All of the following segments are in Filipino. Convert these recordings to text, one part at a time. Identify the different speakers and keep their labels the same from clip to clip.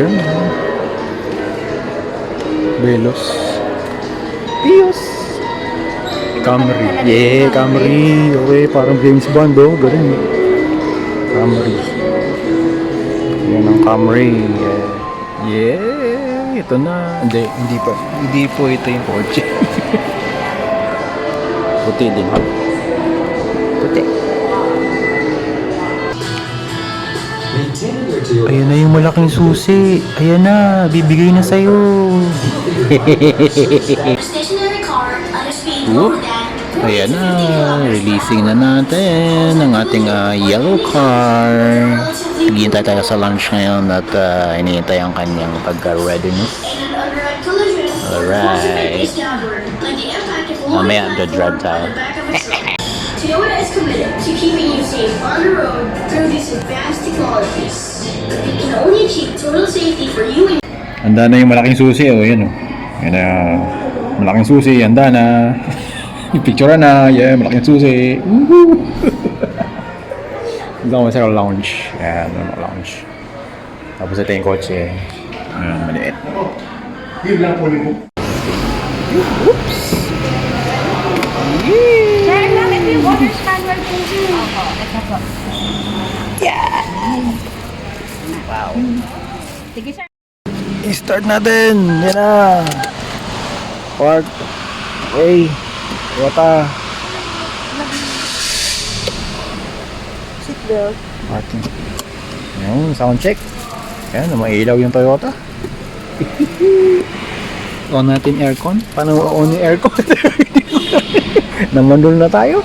Speaker 1: Ayun. Velos. Pios. Camry. Yeah, Camry. Okay, parang James Bond, oh. Galing. Camry. Yan ang Camry. Yeah. Ito na. Hindi pa. Hindi po ito yung kotse. Puti din, ha? Puti. Ayan na yung malaking susi. Ayan na, bibigay na sa'yo. Ayan na, releasing na natin ang ating yellow car. Hihintay tayo sa lunch ngayon at hinihintay ang kanyang pagka-readiness. Alright. Mamaya, drive tayo. Toyota is committed to keeping you safe on the road through these advanced technologies. It can only achieve total safety for you and... Handa na yung malaking susi, oh, yan, oh. Yan na, malaking susi, handa na. Picture na, yeah, malaking susi. Woohoo! Handa ko sa lounge. Yan, lounge. Tapos ito yung kotse. Ayan, maliit. Yun lang po rin po. Oops! Yeah!
Speaker 2: Yung water scanner po siya. Opo, ito po.
Speaker 1: Yeah!
Speaker 2: Wow. Sige, sir.
Speaker 1: I-start natin! Yan na! Park! Hey! Toyota!
Speaker 2: Seatbelt.
Speaker 1: Parking. Yan, sound check. Yan, mailaw yung Toyota. On natin aircon. Paano on yung aircon? Namandol na tayo.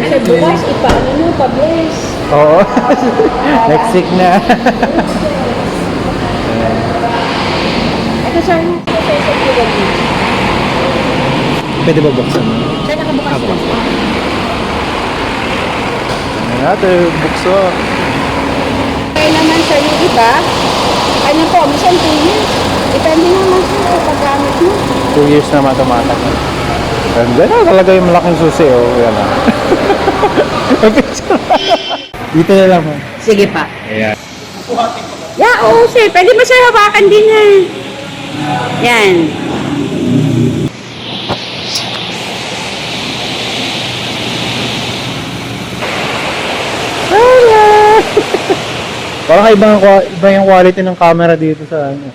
Speaker 2: Sa bukas, ipaano nyo, pabilis.
Speaker 1: Oo. Next week na.
Speaker 2: Ito, sir, sa Wigo.
Speaker 1: Pwede ba buksan mo?
Speaker 2: Sir, nakabukas po.
Speaker 1: Ano natin, bukso.
Speaker 2: Kaya naman, sir, yung iba, ano po, minsan 2 years. Depende naman sa paggamit mo.
Speaker 1: 2 years na matumatak. Ganda na talaga yung malaking susi, oh. Yan na. Dito na lang, oh.
Speaker 2: Sige pa.
Speaker 1: Ayan.
Speaker 2: Yeah, oo, sir. Pwede ba, sir, hawakan din yan? Yan.
Speaker 1: Parang iba yung quality ng camera dito sa ano.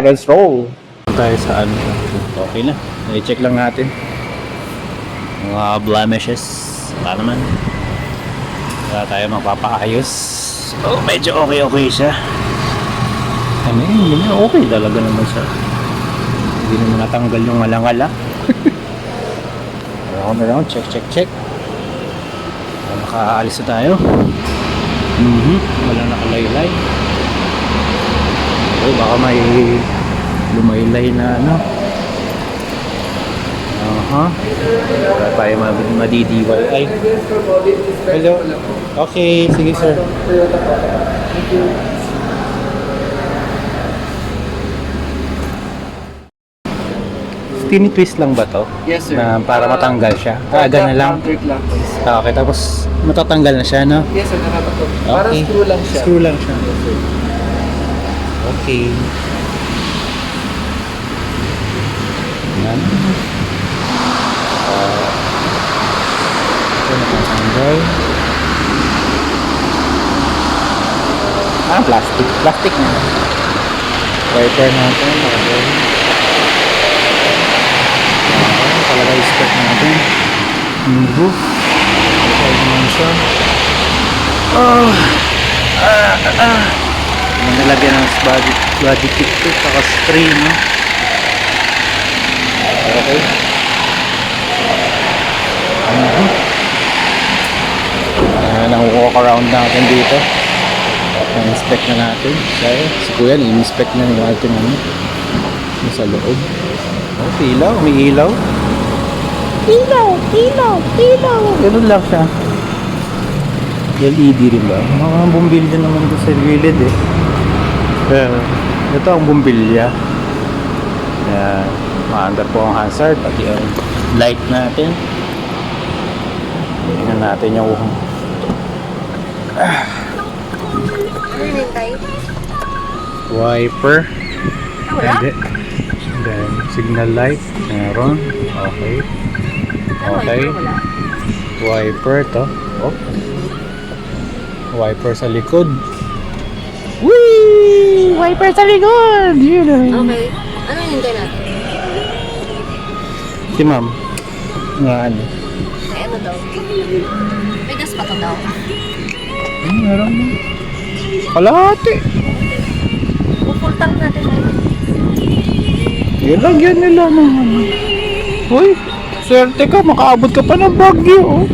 Speaker 1: Let's roll. Tayo sa ano. Okay na. I-check lang natin. Mga blemishes. Wala naman. Wala tayo magpapaayos. Oh, medyo okay siya. Ano yun? Okay talaga naman siya. Hindi naman natanggal yung malangala. Around. Check. Makaalis na tayo. Wala nakalaylay. Okay, baka may lumaylay na ano. Wala tayo madidiway. Hello. Okay, sige sir. Thank you. Tinitwist lang ba to?
Speaker 3: Yes, sir.
Speaker 1: Na para matanggal siya? Aga na lang?
Speaker 3: Counterclockwise.
Speaker 1: Okay, tapos matatanggal na siya, no?
Speaker 3: Yes, sir. Nakatatot.
Speaker 1: Okay.
Speaker 3: Parang screw lang siya.
Speaker 1: Screw lang siya.
Speaker 3: Yes, sir.
Speaker 1: Okay. Yan. Ito natatanggal. Plastic. Plastic na. Wiper natin. Okay. Talaga i-spec natin. Nubo. Okay naman siya. Nalagyan ng body kit to, saka spray, no? Okay. Nang-walk around natin dito. Na-inspect na natin. Si Kuya, i-inspect na yung ating ano. Sa loob. Oh, ilaw. May ilaw. Ilaw. Ganun lang siya. LED rin ba? Mga bumbilya naman ko sa gilid eh. Pero, ito ang bumbilya. Yan. Maandar po ang hazard. Pati ang light natin. Tingnan natin yung
Speaker 2: Ano hinintay?
Speaker 1: Wiper.
Speaker 2: Wala?
Speaker 1: Hindi. Then, signal light. Meron. Okay. Okay.
Speaker 2: Wala.
Speaker 1: Wiper to. Oh. Wiper sa likod. Whee! Wiper sa likod! Yun na.
Speaker 2: Okay. Ano hinintay natin?
Speaker 1: Si ma'am. Nga ano.
Speaker 2: Ay, ano daw? May gas pa to daw.
Speaker 1: Meron na. Kalahati.
Speaker 2: Full tank natin ngayon.
Speaker 1: Yun lang yan nila ng ano. Uy, swerte ka, makaabot ka pa ng Baguio. Oh.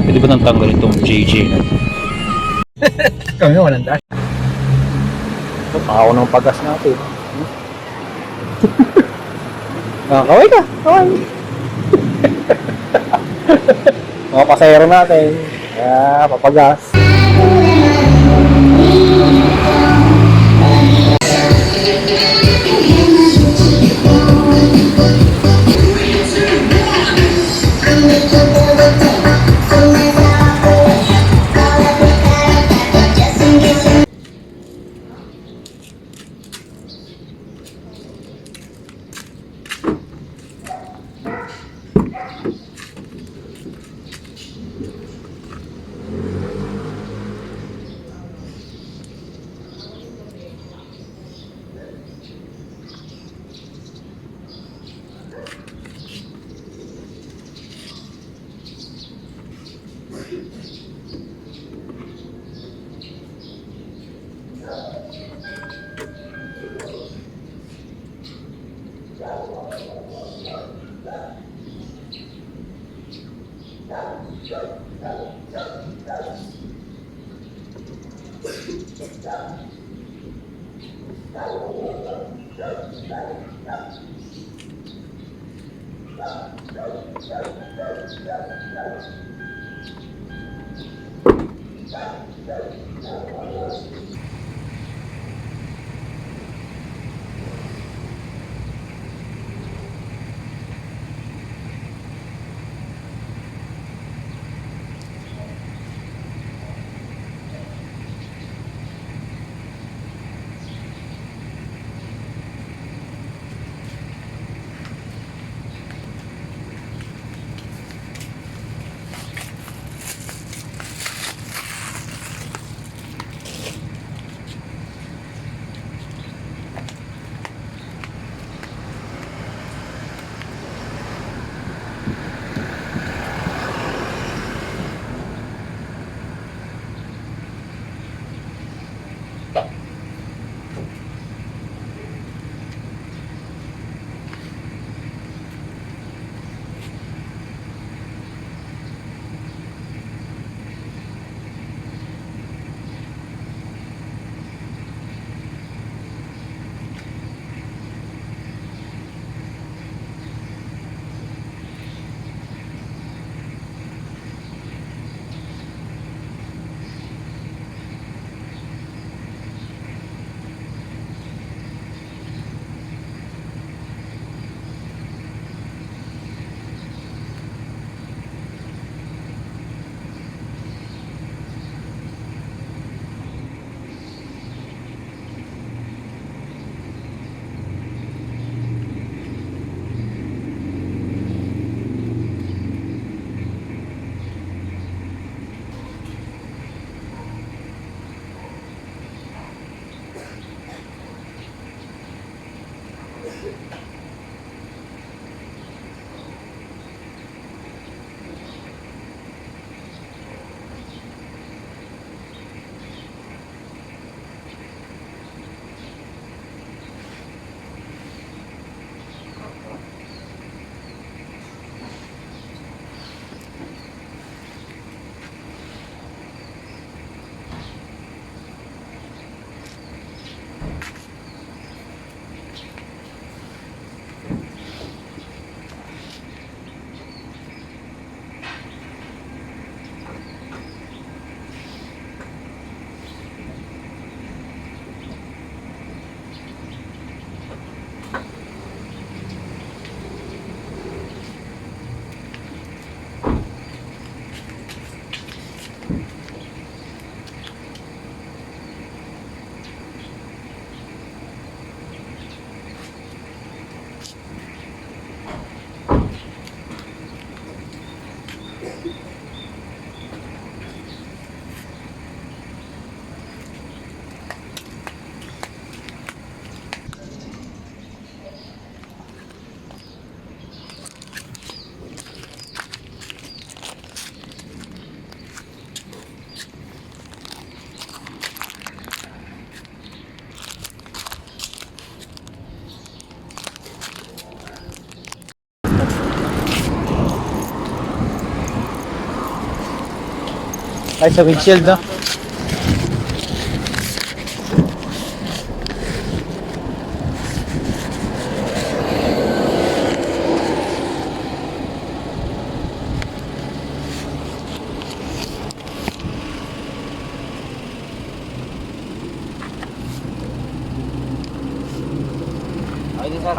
Speaker 1: Pwede ba nang tanggalin itong JJ na? Kami nga, walang dash. Ito, pakaw ng pagas natin. Kaway ka, kaway. Mga pasayero natin. Kaya, papagas. Ay, sa windshield, no?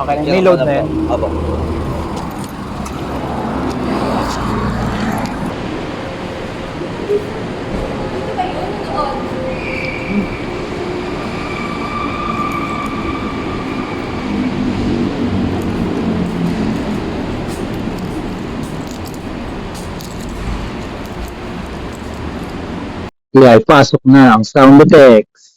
Speaker 1: Okay, may load na yan.
Speaker 3: Opo.
Speaker 1: Yeah, pasok na ang sound effects.